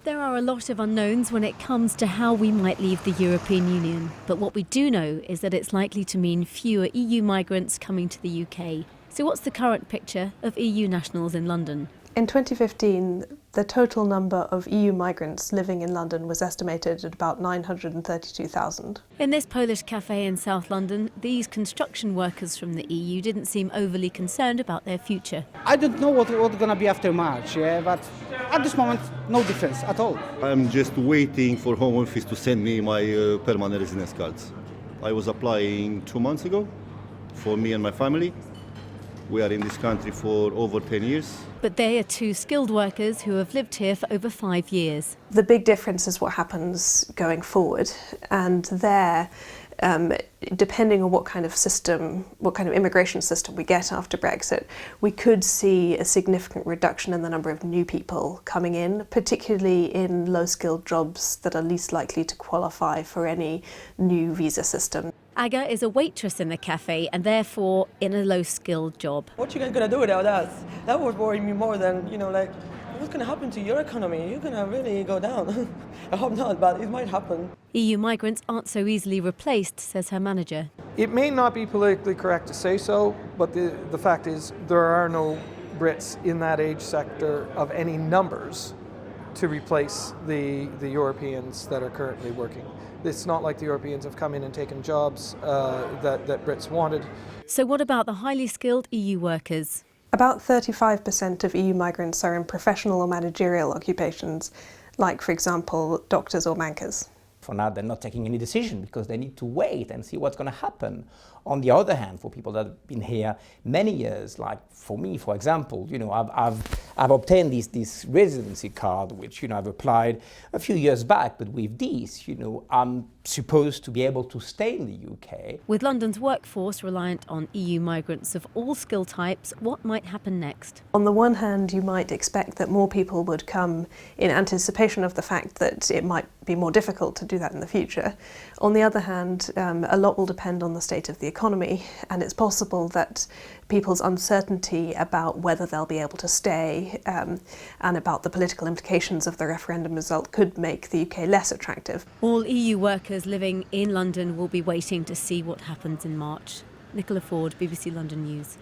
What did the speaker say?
There are a lot of unknowns when it comes to how we might leave the European Union, but what we do know is that it's likely to mean fewer EU migrants coming to the UK. So what's the current picture of EU nationals in London? In 2015, the total number of EU migrants living in London was estimated at about 932,000. In this Polish cafe in South London, these construction workers from the EU didn't seem overly concerned about their future. I don't know what's going to be after March, but at this moment, no difference at all. I'm just waiting for Home Office to send me my permanent residence cards. I was applying 2 months ago for me and my family. We are in this country for over 10 years. But they are two skilled workers who have lived here for over 5 years. The big difference is what happens going forward, and there, depending on what kind of immigration system we get after Brexit, we could see a significant reduction in the number of new people coming in, particularly in low-skilled jobs that are least likely to qualify for any new visa system. Aga is a waitress in the cafe and therefore in a low-skilled job. What you guys gonna do without us? That was worrying me more than, what's gonna happen to your economy? You're gonna really go down. I hope not, but it might happen. EU migrants aren't so easily replaced, says her manager. It may not be politically correct to say so, but the fact is there are no Brits in that age sector of any numbers to replace the Europeans that are currently working. It's not like the Europeans have come in and taken jobs that Brits wanted. So what about the highly skilled EU workers? About 35% of EU migrants are in professional or managerial occupations, like, for example, doctors or bankers. For now, they're not taking any decision because they need to wait and see what's going to happen. On the other hand, for people that have been here many years, like for me, for example, I've obtained this residency card, which I've applied a few years back. But with these, I'm supposed to be able to stay in the UK. With London's workforce reliant on EU migrants of all skill types, what might happen next? On the one hand, you might expect that more people would come in anticipation of the fact that it might be more difficult to do that in the future. On the other hand, a lot will depend on the state of the economy, and it's possible that people's uncertainty about whether they'll be able to stay and about the political implications of the referendum result could make the UK less attractive. All EU workers living in London will be waiting to see what happens in March. Nicola Ford, BBC London News.